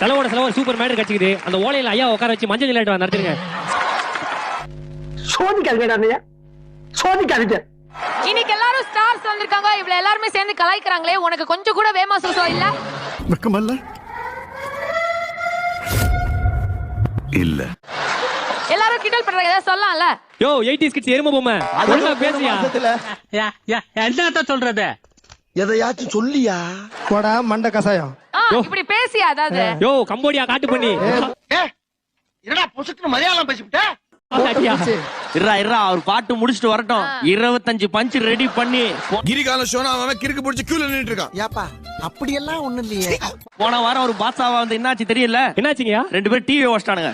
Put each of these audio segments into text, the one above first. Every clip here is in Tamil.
செலவோட செலவு சூப்பர் மேட்டர் கட்சிக்குது. அந்த ஓலையில ஐயா உட்கார வச்சு மஞ்சள் விளையாட்டு நடத்துருங்க. சோதிக்காதீங்க, சோதிக்காதீங்க. இன்னைக்கு எல்லாரும் ஸ்டார்ஸ் வந்திருக்காங்க. இவ்வளவு எல்லாருமே சேர்ந்து கலாய்க்கறாங்களே, உனக்கு கொஞ்சம் கூட வேமா சூசோ இல்ல? வெக்கமல்ல இல்ல. எல்லாரும் கிண்டல் பண்றாங்க, ஏதாவது சொல்லலாம்ல? யோ 80s கிட்ஸ் எருமை பொம்மை ஒழுங்கா பேசியா? என்னத்த சொல்றது? எதையாச்சும் சொல்லியா போடா மண்ட கசாயம். இப்படி பேசியா? அதாவது யோ கம்போடியா காட்டு பண்ணி என்னடா பொசுக்கு மலையாளம் பேசிவிட்ட? அவர் பாட்டு முடிச்சிட்டு வரட்டும். 25 பஞ்ச் ரெடி பண்ணி கிரிகால ஷோனா அவன் கிறுக்கு பிடிச்சி கியூல நின்னுட்டு இருக்கான். ஏப்பா அப்படியெல்லாம் ஒண்ணு இல்லையே. போன வாரம் ஒரு பாட்சாவா வந்து என்னாச்சு தெரியல? என்னாச்சுங்கயா? 2 பேரும் டிவி வச்சிட்டானுங்க.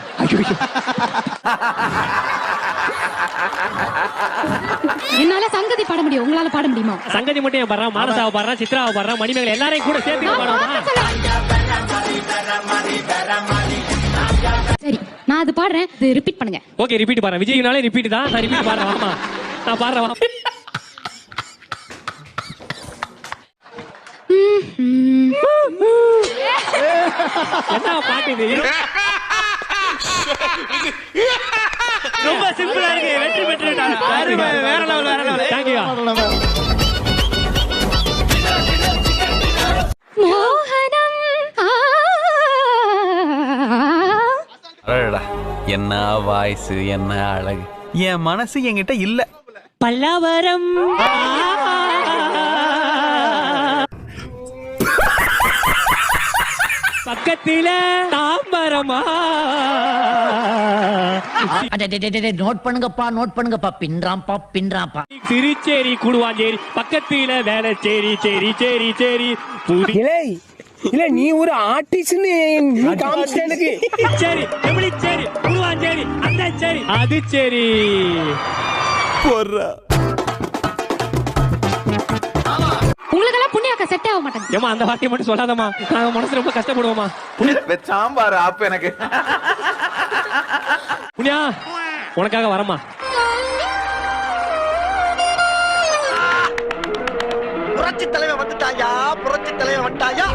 என்னால சங்கதி பாட முடியும், உங்களால பாட முடியுமா? சங்கதி மட்டும் ஏன் பாடுறான்? மானசாவை பாடுறான், சித்ராவை பாடுறான், மணிமேகலை எல்லாரையும் கூட சேர்த்து பாடுவாமா? சரி, நான் அது பாடுறேன், இது ரிப்பீட் பண்ணுங்க. ஓகே ரிப்பீட் பாடுறேன். விஜய்னாலே ரிப்பீட் தான். நான் ரிப்பீட் பாடுறேன். வாமா நான் பாடுறேன். வா. என்ன பாட்டு இது? ரொம்ப சிம்பிளா இருக்கு. வெற்றி பெற்றுட்டாங்க. வேற லெவல் வேற லெவல். Thank you. மோகனம் என்ன வாய்ஸ், என்ன அழகு. என் மனசு என்கிட்ட இல்ல. பல்லவரம் பக்கத்தில தாம்பரமா. நோட் பண்ணுங்கப்பா, பின்றாம்பா. திருச்சேரி குடுவாஞ்சேரி பக்கத்தில வேளச்சேரி சேரி சேரி சேரி புதி. இல்ல நீ ஒரு ஆர்டிஸ்ட் காமிச்சேனுக்கு. சரி எவ்வளி குடுவாஞ்சேரி அந்த சரி அது சரி போறா. உங்களுக்கெல்லாம் புண்ணியாக்க செட் ஆக மாட்டேங்குது. ஏமா அந்த வார்த்தையை மட்டும் சொல்லாதம்மா. நாங்க மனசு ரொம்ப கஷ்டப்படுவோமா. சாம்பார் ஆப் எனக்கு. புண்ணியா உனக்காக வரமா. புரட்சி தலைவன் வந்துட்டாயா, புரட்சி தலைவன் வந்துட்டாயா.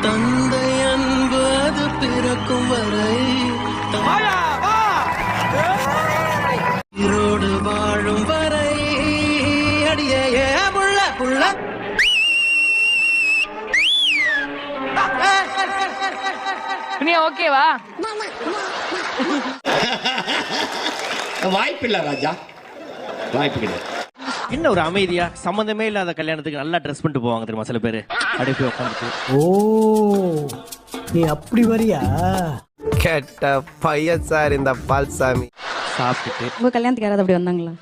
தந்தை அன்பு அது பிறக்கும் வரை ஈரோடு வாழும் வரை அடியே புள்ள புள்ள. நீ ஓகேவா? வாய்ப்பில்ல ராஜா, வாய்ப்பு கிடையாது. என்ன ஒரு அமைதியா சம்பந்தமே இல்லாத கல்யாணத்துக்கு நல்லா ட்ரெஸ் பண்ணிட்டு போவாங்க தெரியுமா சில பேரு. அப்படியே போய் உட்காந்துட்டு ஓ நீ அப்படி வரியா? கெட்ட பையன் சார் இந்த பால்சாமி. சாப்பிட்டுட்டு. உங்க கல்யாணத்துக்கு யாராவது அப்படி வந்தாங்களா?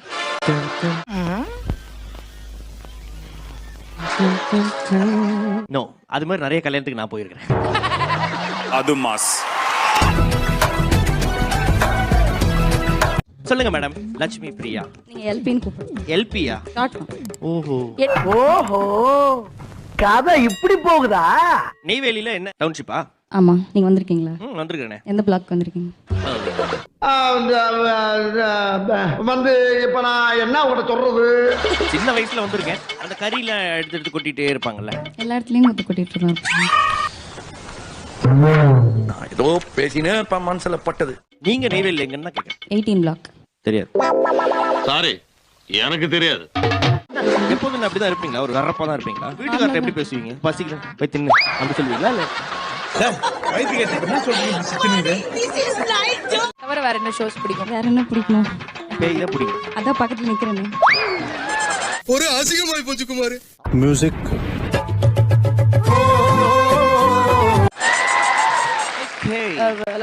நோ, அது மாதிரி நிறைய கல்யாணத்துக்கு நான் போயிருக்கிறேன். அது மாஸ். சொல்லுங்க மேடம். லட்சுமி பிரியா. நீங்க எல்பின்னு கூப்பிடுங்க. எல்பியா? ஷார்ட் ஓஹோ ஓஹோ கதை இப்படி போகுதா? நெய்வேலியில என்ன டவுன்ஷிப்பா? ஆமா, நீங்க வந்திருக்கீங்களா? வந்திருக்கேனே. எந்த பிளாக் வந்திருக்கீங்க? வந்து இப்ப நான் என்ன உங்கள்கிட்ட சொல்றது? சின்ன வயசுல வந்திருக்கேன். அந்த கறியில எடுத்து எடுத்து கொட்டிட்டே இருப்பாங்கல்ல. எல்லா இடத்துலயும் கொத்து கொட்டிட்டு இருக்கோம். நான் ஏதோ பேசினே இருப்ப மனசுல பட்டது. நீங்க நெய்வேலியில எங்கன்னா கேட்க 18 பிளாக். தெரியாது. சாரி எனக்கு தெரியாது. எப்போதும் அப்படிதான் இருப்பீங்களா? ஒரு வரப்பா தான் இருப்பீங்களா? வீட்டுக்காரர் எப்படி பேசுவீங்க? பசிக்கிறேன் போய் தின்னு அப்படி சொல்லுவீங்களா? இல்ல தவிர வேற என்ன ஷோஸ் பிடிக்கும்? வேற என்ன பிடிக்கும்? பேய் தான் பிடிக்கும். அதான் பக்கத்துல நிக்கிறேனே. ஒரு அசிங்கமாய் போச்சு Kumar. Music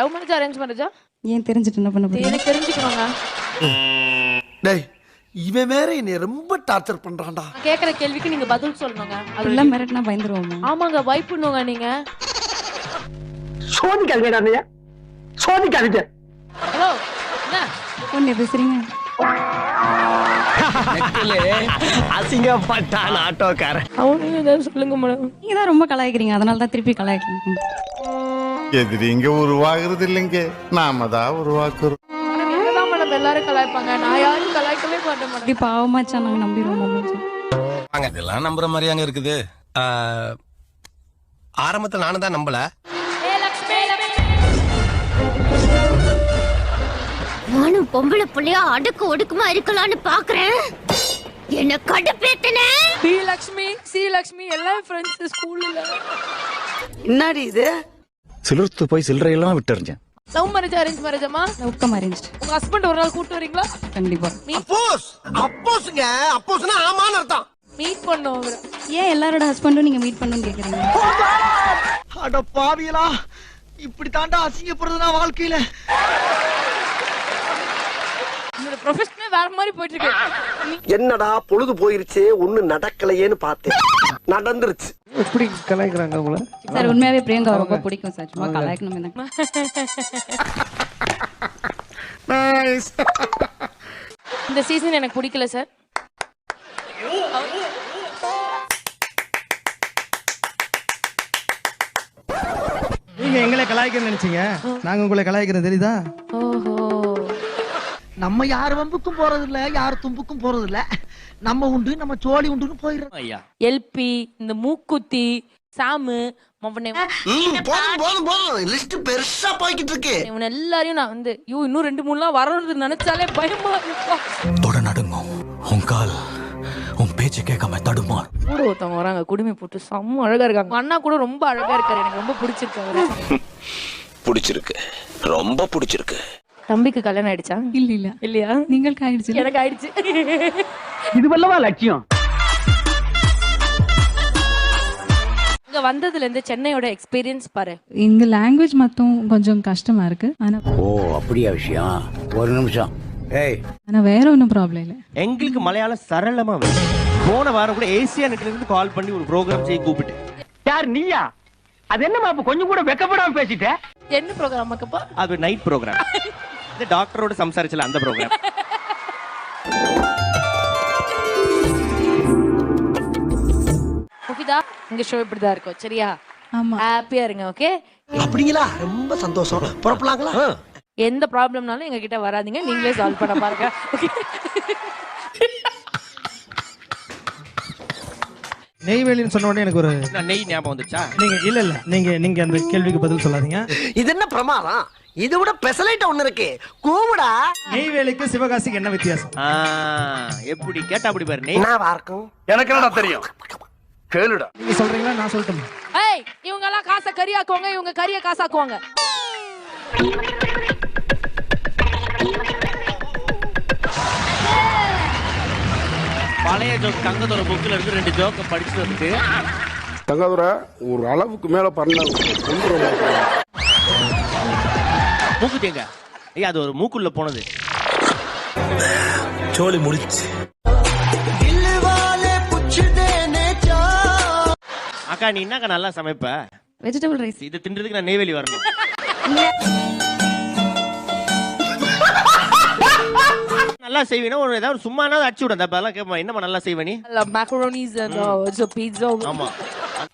love marriage arrange மேரேஜா? ஏன் தெரிஞ்சிட்டு என்ன பண்ண போறீங்க? எனக்கு தெரிஞ்சுக்கணுங்க. டேய் இவன் வேற என்னை ரொம்ப டார்ச்சர் பண்றான்டா. நான் கேக்குற கேள்விக்கு நீங்க பதில் சொல்லணுங்க. எல்லாம் மிரட்டினா பயந்துருவோமா? ஆமாங்க, பயப்படுங்க நீங்க. சோதிக்காதீங்க, சோதிக்காதீங்க. ஹலோ என்ன பொண்ணு பேசுறீங்க? அசிங்கப்பட்டான் ஆட்டோக்காரன். அவனும் ஏதாவது சொல்லுங்க மேடம். நீங்க தான் ரொம்ப கலாய்க்கிறீங்க, அதனால தான் திருப்பி கலாய்க்கிறீங்க. எதிரிங்க உருவாகிறது இல்லைங்க, நாம தான் உருவாக்குறோம். நீங்க தான் மேடம் எல்லாரும் கலாய்ப்பாங்க. நான் யாரும் கலாய்க்கவே மாட்டேன் மேடம். இப்படி பாவமாச்சா நாங்க நம்பிடுவோம் மச்சான். இதெல்லாம் நம்புற மாதிரியாங்க இருக்குது. ஆரம்பத்துல நானும் தான் நம்பல. நானும் பொம்பளை புள்ளையா அடக்கு ஒடுக்குமா இருக்கலாம்னு பாக்குறேன். என்ன கடுப்பேத்தனே. பி லக்ஷ்மி, சி லக்ஷ்மி எல்லாம் ஃப்ரெண்ட்ஸ் ஸ்கூல்ல. என்னடி இது? சிலிர்த்து போய் சில்லறையெல்லாம் விட்டுறிஞ்சேன். லவ் மேரேஜ் அரேஞ்ச் மேரேஜமா? Love cum arrange. உங்க ஹஸ்பண்ட் ஒரு நாள் கூட்டி வரீங்களா? கண்டிப்பா. அப்போஸ்ங்க, அப்போஸ்னா ஆமான்னு அர்த்தம். மீட் பண்ணோம் அவரை. ஏன் எல்லாரோட ஹஸ்பண்டும் நீங்க மீட் பண்ணணும்னு கேக்குறீங்க? அட பாவியலா, இப்படி தாண்டா அசிங்கப்படுறதுனா வாழ்க்கையில. உங்களோட ப்ரொஃபஷனே வேற மாதிரி போயிட்டு இருக்கு. என்னடா பொழுது போயிருச்சே, ஒண்ணு நடக்கலையேன்னு பார்த்தேன். நடந்துருச்சு. எப்படி கலாய்க்கிறாங்க உங்களை? சார் உண்மையாவே பிரியங்கா ரொம்ப பிடிக்கும் சார். சும்மா கலாய்க்கணும் தான். இந்த சீசன் எனக்கு பிடிக்கல சார். நீங்க எங்களை கலாய்க்க நினைச்சீங்க, நாங்க உங்களை கலாய்க்கிறோம் தெரியுதா? ஓஹோ. நம்ம யார் வம்புக்கும் போறது இல்ல, யார் தும்புக்கும் போறது இல்ல. நம்ம உண்டு, நம்ம சோழி உண்டுன்னு போயிடுறோம். ஐயா எல்பி, இந்த மூக்குத்தி, சாமு, மவனே, போதும் போதும் போதும், லிஸ்ட் பெருசா போய்கிட்டு இருக்கு. இவன் எல்லாரையும் நான் வந்து இன்னும் 2-3 வரணும்னு நினைச்சாலே பயமா இருக்கும். தொட நடுங்கும் உன் கால், உன் பேச்சு கேட்காம தடுமாறு. கூட ஒருத்தவங்க வராங்க, குடுமி போட்டு செம்ம அழகா இருக்காங்க. அண்ணா கூட ரொம்ப அழகா இருக்காரு, எனக்கு ரொம்ப பிடிச்சிருக்கு அவரு. பிடிச்சிருக்கு, ரொம்ப பிடிச்சிருக்கு. தம்பிக்கு கல்யாணம் ஆயிடுச்சா? இல்ல இல்லையா? நீங்கள் ஆயிடுச்சு. எனக்கு ஆயிடுச்சு. இது வல்லவா லட்சியம்? இங்க வந்ததுல இருந்து சென்னையோட எக்ஸ்பீரியன்ஸ் பாரு. இங்க லாங்குவேஜ் மட்டும் கொஞ்சம் கஷ்டமா இருக்கு. ஓ அப்படியா விஷயம்? ஒரு நிமிஷம். ஏய், ஆனா வேற ஒன்றும் ப்ராப்ளம் இல்ல. எங்களுக்கு மலையாளம் சரளமா வரும். போன வாரம் கூட ஏசியா நெட்ல இருந்து கால் பண்ணி ஒரு ப்ரோக்ராம் செய்ய கூப்பிட்டு. யார் நீயா? அது என்னமா அப்ப கொஞ்சம் கூட வெக்கப்படாம பேசிட்ட? என்ன ப்ரோக்ராம் அக்கப்பா? அது நைட் ப்ரோக்ராம். இந்த டாக்டரோட சம்சாரிச்சல அந்த ப்ரோக்ராம். முஃபிதா, உங்க ஷோ இப்படிதான் இருக்கும் சரியா? ஆமா. ஹாப்பியா இருங்க. ஓகே, அப்படிங்களா? ரொம்ப சந்தோஷம். புறப்படலாங்களா? எந்த ப்ராப்ளம்னாலும் எங்க கிட்ட வராதீங்க, நீங்களே சால்வ் பண்ண பாருங்க. ஓகே. நெய்வேலின்னு சொன்ன உடனே எனக்கு ஒரு நான் நெய் ஞாபகம் வந்துச்சா? நீங்க இல்ல நீங்க அந்த கேள்விக்கு பதில் சொல்லாதீங்க. இது என்ன பிரமாதம்? இது விட பெசலைட் ஒண்ணு இருக்கு. கூவுடா. நெய்வேலிக்கு சிவகாசிக்கு என்ன வித்தியாசம்? எப்படி கேட்டா அப்படி பாரு. நெய் என்னவா இருக்கும்? எனக்கு என்னடா தெரியும்? கேளுடா. நீங்க சொல்றீங்களா நான் சொல்லட்டுமா? ஏய், இவங்க எல்லாம் காசை கறியாக்குவாங்க, இவங்க கறிய காசாக்குவாங்க. பழைய ஜோக் தங்கத்தோட புக்ல இருந்து 2 ஜோக்க படிச்சுட்டு வந்து தங்கதுரை ஒரு அளவுக்கு மேல பண்ண மூக்கு தேங்க. ஐயா அது ஒரு மூக்குள்ள போனது. சோலி முடிச்சு. அக்கா நீ என்னக்கா நல்லா சமைப்ப? Vegetable rice. இது தின்றதுக்கு நான் நெய்வேலி வரணும். நல்லா செய்வீனா ஒரு ஏதாவது சும்மானா அடிச்சு விட. அதெல்லாம் கேட்பேன், என்னமா நல்லா செய்வ நீ? மேக்கரோனிஸ் and pizza. ஆமா,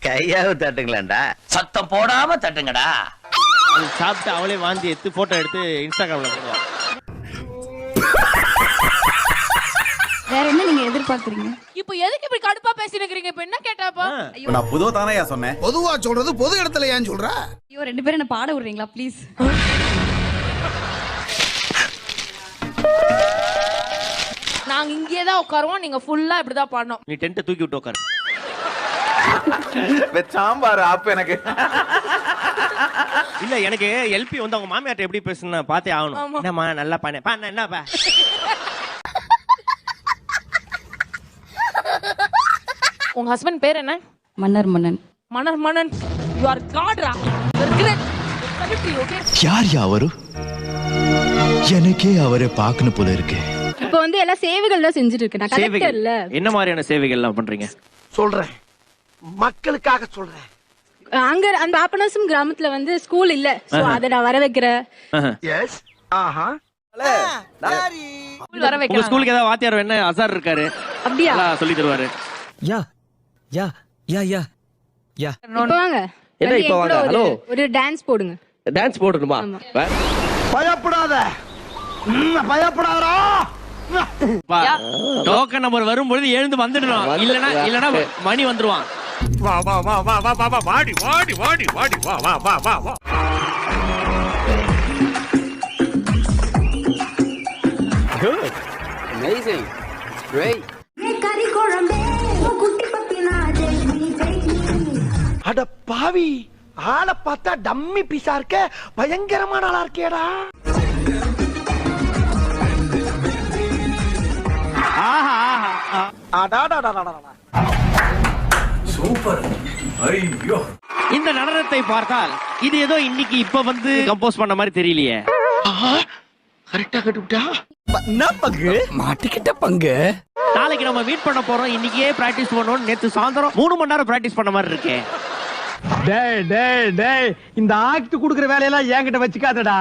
கையாவது தட்டுங்களேன்டா. சத்தம் போடாம தட்டுங்கடா. அது சாப்பிட்டு அவளே வாந்தி எடுத்து போட்டோ எடுத்து இன்ஸ்டாகிராம்ல போடுவா. வேற என்ன நீங்க எதிர்பார்க்கறீங்க? இப்போ எதுக்கு இப்படி கடுப்பா பேசிட்டு இருக்கீங்க? இப்போ என்ன கேட்டாப்பா? நான் பொதுவா தானேயா சொன்னேன். பொதுவா சொல்றது பொது இடத்துல ஏன் சொல்ற? ஐயோ, 2 பேரும் என்ன பாட விடுறீங்களா ப்ளீஸ்? நாங்க இங்கே தான் உட்காருவோம், நீங்க ஃபுல்லா இப்படி தான் பாடணும். நீ டென்ட் தூக்கி விட்டு உட்காரு. சாம்பார் ஆப் எனக்கு. இல்ல எனக்கு எல்பி வந்து அவங்க மாமியார்ட்ட எப்படி பேசணும் பார்த்தே ஆகணும். என்னம்மா நல்லா பண்ண என்னப்பா? உங்க ஹஸ்பண்ட் பேர் என்ன? மன்னன். மன்னன். யூ ஆர் காட்ரா. யார் அவரு? எனக்கே அவரை பார்க்கணும் போல இருக்கு. இப்போ வந்து எல்லா சேவைகள் தான் செஞ்சுட்டு இருக்கேன். நான் கலெக்டர் இல்ல. என்ன மாதிரியான சேவைகள் எல்லாம் பண்றீங்க? சொல்றேன், மக்களுக்காக சொல்றேன். அங்க அந்த பாபநாசம் கிராமத்துல வந்து ஸ்கூல் இல்ல, சோ அத நான் வர வைக்கிறேன். எஸ். ஆஹா. வர உங்க வைக்கலாம். ஸ்கூலுக்கு ஏதாவது வாத்தியார் என்ன அசார் இருக்காரு? அப்படியா? சொல்லி தருவாரு. யா இப்போ வாங்க. என்ன இப்போ வாங்க? ஹலோ, ஒரு டான்ஸ் போடுங்க. டான்ஸ் போடணுமா? பயப்படாத. பயப்படாதடா. டோக்கன் நம்பர் வரும்பொழுது எழுந்து வந்துடணும். இல்லனா மணி வந்துருவான். வா வா வா வா வா வா வா வாடி வாடி வாடி வாடி வா வா வா வா வா. Good. Amazing. Great. அட பாவி, ஆளை பார்த்தா டம்மி பீஸா இருக்க, பயங்கரமான ஆளா இருக்கேடா. சூப்பர். ஐயோ, இந்த நடனத்தை பார்த்தால் இது ஏதோ இன்னைக்கு இப்ப வந்து கம்போஸ் பண்ண மாதிரி தெரியலையே. கரெக்டா கட்டுவிட்டா. என்ன பங்கு மாட்டிக்கிட்ட பங்கு. நாளைக்கு நம்ம மீட் பண்ண போறோம். இன்னைக்கே பிராக்டிஸ் பண்ணோம். நேத்து சாயந்தரம் 3 மணி நேரம் பிராக்டிஸ் பண்ண மாதிரி இருக்கேன். டேய் டேய் டேய், இந்த ஆக்ட் குடுக்குற வேலையெல்லாம் என்கிட்ட வச்சுக்காதடா.